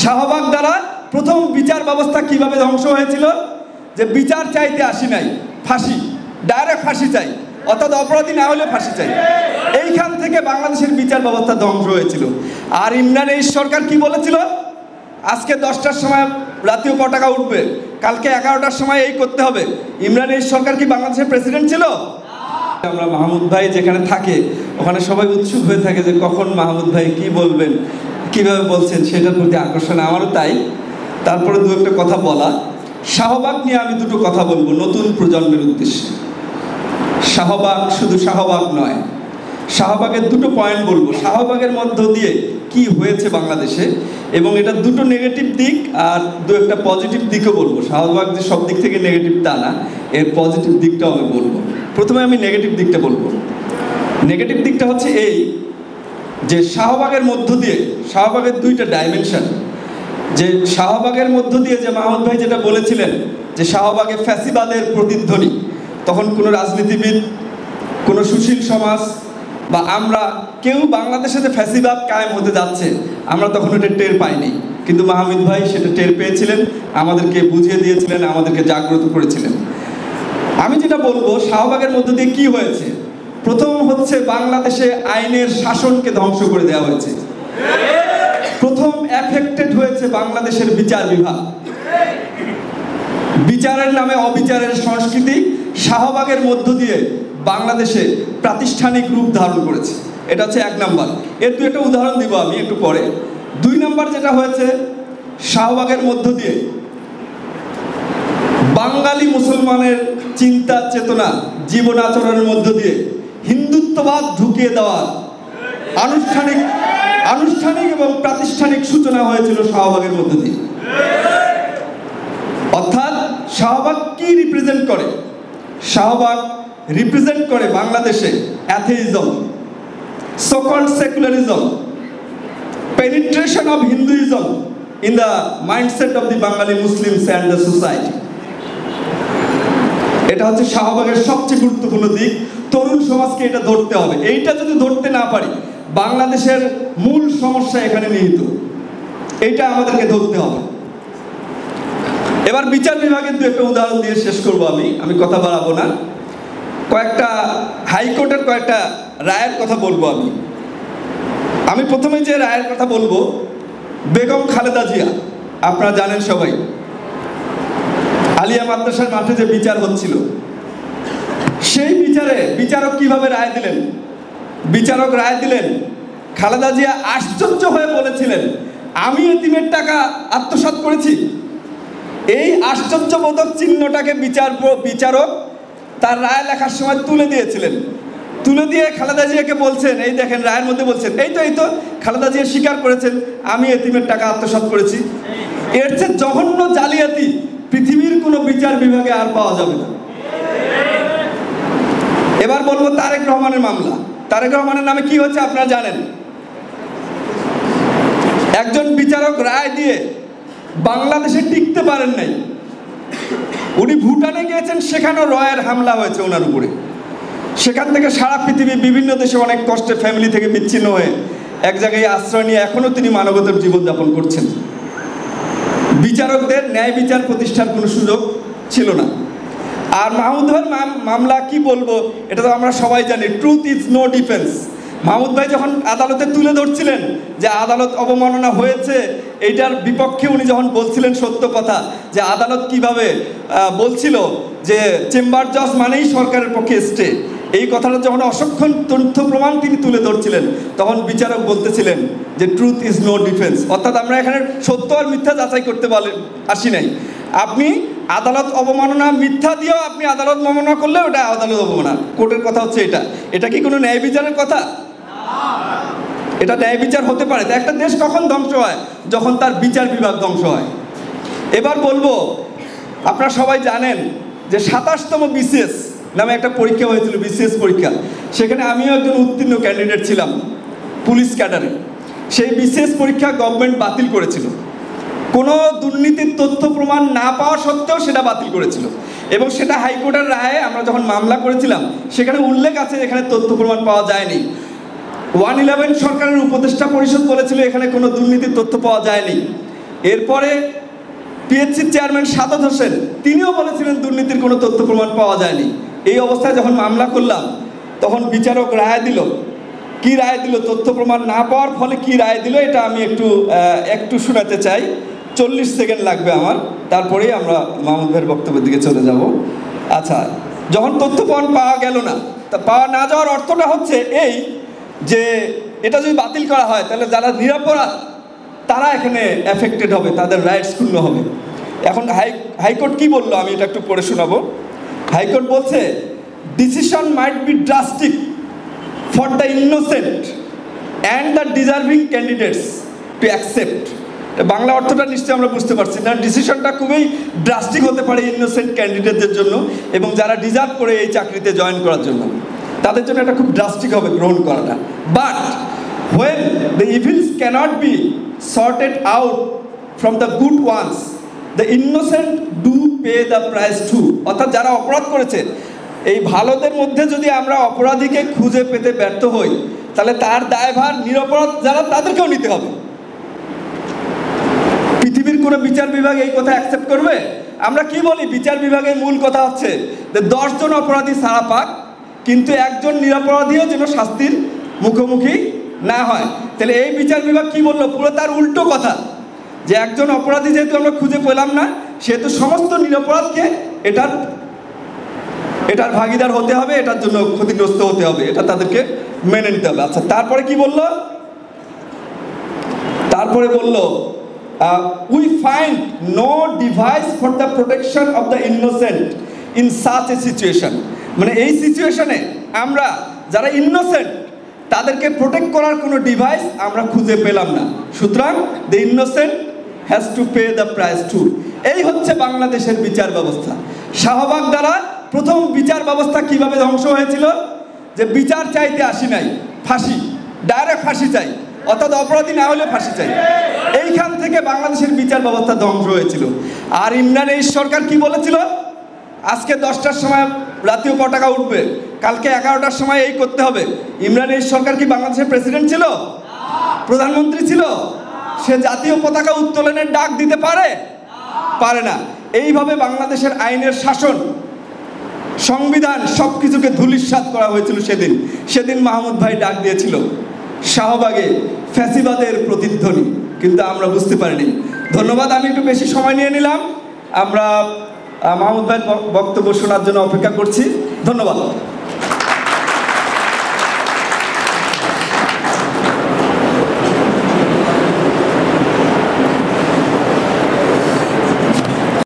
শাহবাগ দ্বারা প্রথম বিচার ব্যবস্থা কিভাবে ধ্বংস হয়েছিল, যে বিচার চাইতে আসি নাই, ফাঁসি, ডাইরেক্ট ফাঁসি চাই, অর্থাৎ অপরাধী না হলে ফাঁসি চাই। এইখান থেকে বাংলাদেশের বিচার ব্যবস্থা ধ্বংস হয়েছিল। আর ইমরান এই সরকার কি বলেছিল, আজকে 10টার সময় রাতেও পতাকা উঠবে, কালকে 11টার সময় এই করতে হবে। ইমরান এই সরকার কি বাংলাদেশের প্রেসিডেন্ট ছিল? আমরা মাহমুদ ভাই যেখানে থাকে ওখানে সবাই উৎসুক হয়ে থাকে যে কখন মাহমুদ ভাই কি বলবেন, কিভাবে বলছেন, সেটার প্রতি আকর্ষণ আমারও তাই। তারপরে দু একটা কথা বলা, শাহবাগ নিয়ে আমি দুটো কথা বলবো নতুন প্রজন্মের উদ্দেশ্যে। শাহবাগ শুধু শাহবাগ নয়, শাহবাগের দুটো পয়েন্ট বলবো, শাহবাগের মধ্য দিয়ে কি হয়েছে বাংলাদেশে, এবং এটা দুটো নেগেটিভ দিক আর দু একটা পজিটিভ দিকও বলবো। শাহবাগ যে সব দিক থেকে নেগেটিভ তা না, এর পজিটিভ দিকটাও আমি বলবো। প্রথমে আমি নেগেটিভ দিকটা বলবো। নেগেটিভ দিকটা হচ্ছে এই যে শাহবাগের মধ্য দিয়ে, শাহবাগের দুইটা ডাইমেনশন, যে শাহবাগের মধ্য দিয়ে যে মাহমুদ ভাই যেটা বলেছিলেন যে শাহবাগে ফ্যাসিবাদের প্রতিধ্বনি, তখন কোনো রাজনীতিবিদ, কোনো সুশীল সমাজ বা আমরা কেউ বাংলাদেশে যে ফ্যাসিবাদ কায়েম হতে যাচ্ছে আমরা তখন এটা টের পাইনি, কিন্তু মাহমুদ ভাই সেটা টের পেয়েছিলেন, আমাদেরকে বুঝিয়ে দিয়েছিলেন, আমাদেরকে জাগ্রত করেছিলেন। আমি যেটা বলবো শাহবাগের মধ্য দিয়ে কি হয়েছে, প্রথম হচ্ছে বাংলাদেশে আইনের শাসনকে ধ্বংস করে দেওয়া হয়েছে। প্রথম এফেক্টেড হয়েছে বাংলাদেশের বিচার বিভাগ। বিচারের নামে অবিচারের সংস্কৃতি শাহবাগের মধ্য দিয়ে বাংলাদেশে প্রাতিষ্ঠানিক রূপ ধারণ করেছে। এটা হচ্ছে 1 নাম্বার। এর দু একটা উদাহরণ দিব আমি একটু পরে। 2 নাম্বার যেটা হয়েছে, শাহবাগের মধ্য দিয়ে বাঙালি মুসলমানের চিন্তা চেতনা, জীবন আচরণের মধ্য দিয়ে হিন্দুত্ববাদ ঢুকিয়ে দেওয়ার আনুষ্ঠানিক এবং প্রাতিষ্ঠানিক সূচনা হয়েছিল শাহবাগের মধ্য দিয়ে। অর্থাৎ শাহবাগ কি রিপ্রেজেন্ট করে? শাহবাগ রিপ্রেজেন্ট করে বাংলাদেশে অ্যাথেইজম, so-called secularism, penetration of Hinduism in the mindset of the Bengali Muslims and the society. এটা হচ্ছে শাহবাগের সবচেয়ে গুরুত্বপূর্ণ দিক। তরুণ সমাজকে এটা ধরতে হবে। এইটা যদি ধরতে না পারি, বাংলাদেশের মূল সমস্যা এখানে নিহিত। এইটা আমাদেরকে ধরতে হবে। এবার বিচার বিভাগের দু একটা উদাহরণ দিয়ে শেষ করবো। আমি কথা বাড়াবো না। কয়েকটা হাইকোর্টের কয়েকটা রায়ের কথা বলবো। আমি প্রথমে যে রায়ের কথা বলবো, বেগম খালেদা জিয়া, আপনারা জানেন সবাই, আলিয়া মাদ্রাসার মাঠে যে বিচার হচ্ছিল, সেই বিচারে বিচারক কিভাবে রায় দিলেন? বিচারক রায় দিলেন, খালেদা জিয়া আশ্চর্য হয়ে বলেছিলেন, আমি এতিমের টাকা আত্মসাৎ করেছি। এই আশ্চর্যবোধক চিহ্নটাকে বিচারক তার রায় লেখার সময় তুলে দিয়েছিলেন। তুলে দিয়ে খালেদা জিয়াকে বলছেন, এই দেখেন রায়ের মধ্যে বলছেন, এই তো খালেদা জিয়া স্বীকার করেছেন আমি এতিমের টাকা আত্মসাৎ করেছি। এর চেয়ে জঘন্য জালিয়াতি পৃথিবীর কোনো বিচার বিভাগে আর পাওয়া যাবে না। এবার বলবো তারেক রহমানের মামলা। তারেক রহমানের নামে কি হচ্ছে আপনারা জানেন। একজন বিচারক রায় দিয়ে বাংলাদেশে টিকতে পারেন নাই। উনি ভুটানে গিয়েছেন, সেখানেও রয়ের হামলা হয়েছে ওনার উপরে। সেখান থেকে সারা পৃথিবী বিভিন্ন দেশে অনেক কষ্টে ফ্যামিলি থেকে বিচ্ছিন্ন হয়ে এক জায়গায় আশ্রয় নিয়ে এখনো তিনি মানবতার জীবনযাপন করছেন। বিচারকদের ন্যায় বিচার প্রতিষ্ঠার কোনো সুযোগ ছিল না। আর মাহমুদ ভাইয়ের মামলা কি বলবো, এটা তো আমরা সবাই জানি, truth is no defence. Mahmud ভাই যখন আদালতে তুলে ধরছিলেন যে আদালত অবমাননা হয়েছে, এইটার বিপক্ষে উনি যখন বলছিলেন সত্য কথা, যে আদালত কিভাবে বলছিল যে চেম্বার জজ মানেই সরকারের পক্ষে স্টে, এই কথাটা যখন অসংখ্য তথ্য প্রমাণ তিনি তুলে ধরছিলেন, তখন বিচারক বলতেছিলেন যে ট্রুথ ইজ নো ডিফেন্স। অর্থাৎ আমরা এখানে সত্য আর মিথ্যা যাচাই করতে আসি নাই। আপনি আদালত অবমাননা মিথ্যা দিয়েও আপনি আদালত অবমাননা করলে ওটা আদালত অবমাননা। কোর্টের কথা হচ্ছে এটা কি কোনো ন্যায় বিচারের কথা? এটা ন্যায় বিচার হতে পারে? একটা দেশ কখন ধ্বংস হয়? যখন তার বিচার বিভাগ ধ্বংস হয়। এবার বলবো, আপনারা সবাই জানেন যে 27তম বিসিএস নামে একটা পরীক্ষা হয়েছিল, বিসিএস পরীক্ষা। সেখানে আমিও একজন উত্তীর্ণ ক্যান্ডিডেট ছিলাম পুলিশ ক্যাডারে। সেই বিসিএস পরীক্ষা গভর্নমেন্ট বাতিল করেছিল। কোনো দুর্নীতির তথ্য প্রমাণ না পাওয়া সত্ত্বেও সেটা বাতিল করেছিল, এবং সেটা হাইকোর্টের রায়ে আমরা যখন মামলা করেছিলাম সেখানে উল্লেখ আছে এখানে তথ্য প্রমাণ পাওয়া যায়নি। 111 সরকারের উপদেষ্টা পরিষদ বলেছিল এখানে কোনো দুর্নীতির তথ্য পাওয়া যায়নি। এরপরে পিএইচসির চেয়ারম্যান সাদত হোসেন তিনিও বলেছিলেন দুর্নীতির কোনো তথ্য প্রমাণ পাওয়া যায়নি। এই অবস্থায় যখন মামলা করলাম তখন বিচারক রায় দিল। কি রায় দিল? তথ্য প্রমাণ না পাওয়ার ফলে কি রায় দিল এটা আমি একটু শোনাতে চাই। 40 সেকেন্ড লাগবে আমার, তারপরেই আমরা মাহমুদ ভাইয়ের বক্তব্যের দিকে চলে যাব। আচ্ছা, যখন তথ্য প্রমাণ পাওয়া গেল না, তা পাওয়া না যাওয়ার অর্থটা হচ্ছে এই যে এটা যদি বাতিল করা হয় তাহলে যারা নিরপরাধ তারা এখানে এফেক্টেড হবে, তাদের রাইটস ক্ষুণ্ণ হবে। এখন হাইকোর্ট কি বললো আমি এটা একটু পড়ে শোনাবো। হাইকোর্ট বলছে decision might be drastic for the innocent and the deserving candidates to accept. Bangla অর্থটা নিশ্চয়ই আমরা বুঝতে পারছি না। ডিসিশনটা খুবই ড্রাস্টিক হতে পারে ইনোসেন্ট ক্যান্ডিডেটদের জন্য এবং যারা ডিজার্ভ করে এই চাকরিতে জয়েন করার জন্য, তাদের জন্য এটা খুব ড্রাস্টিক হবে গ্রহণ করাটা। But when the evils cannot be sorted out from the good ones, the innocent do pay the price too. অর্থাৎ যারা অপরাধ করেছে এই ভালোদের মধ্যে যদি আমরা অপরাধীকে খুঁজে পেতে ব্যর্থ হই তাহলে তার দায়ভার নিরপরাধ যারা তাদেরকেও নিতে হবে। পৃথিবীর কোনো বিচার বিভাগ এই কথা অ্যাকসেপ্ট করবে? আমরা কি বলি, বিচার বিভাগের মূল কথা হচ্ছে যে 10 জন অপরাধী ছাড়া পাক কিন্তু একজন নিরপরাধীও যেন শাস্তির মুখোমুখি না হয়। তাহলে এই বিচার বিভাগ কি বললো? পুরো তার উল্টো কথা, যে একজন অপরাধী যেহেতু আমরা খুঁজে পেলাম না সেহেতু সমস্ত নিরপরাধকে এটার ভাগিদার হতে হবে, এটার জন্য ক্ষতিগ্রস্ত হতে হবে, এটা তাদেরকে মেনে নিতে হবে। আচ্ছা, তারপরে কি বললো? তারপরে বললো we find no device for the protection of the innocent in such a situation. মানে এই সিচুয়েশনে আমরা যারা ইনোসেন্ট তাদেরকে প্রোটেক্ট করার কোনো ডিভাইস আমরা খুঁজে পেলাম না। সুতরাং the innocent has to pay the price too. এই হচ্ছে বাংলাদেশের বিচার ব্যবস্থা। শাহবাগ দ্বারা প্রথম বিচার ব্যবস্থা কিভাবে ধ্বংস হয়েছিল? যে বিচার চাইতে আসি নাই, ফাঁসি, ডাইরেক্ট ফাঁসি চাই, অর্থাৎ অপরাধী না হলে ফাঁসি চাই। এইখান থেকে বাংলাদেশের বিচার ব্যবস্থা ধ্বংস হয়েছিল। আর ইমরান এই সরকার কি বলেছিল? আজকে 10টার সময় রাতেও পতাকা উঠবে, কালকে 11টার সময় এই করতে হবে। ইমরান এই সরকার কি বাংলাদেশের প্রেসিডেন্ট ছিল? প্রধানমন্ত্রী ছিল? সে জাতীয় পতাকা উত্তোলনের ডাক দিতে পারে? পারে না। এইভাবে বাংলাদেশের আইনের শাসন, সংবিধান সবকিছুকে ধূলিসাৎ করা হয়েছিল। সেদিন মাহমুদ ভাই ডাক দিয়েছিল শাহবাগে ফ্যাসিবাদের প্রতিধ্বনি, কিন্তু আমরা বুঝতে পারিনি। ধন্যবাদ, আমি একটু বেশি সময় নিয়ে নিলাম। আমরা মাহমুদ ভাই বক্তব্য শোনার জন্য অপেক্ষা করছি। ধন্যবাদ।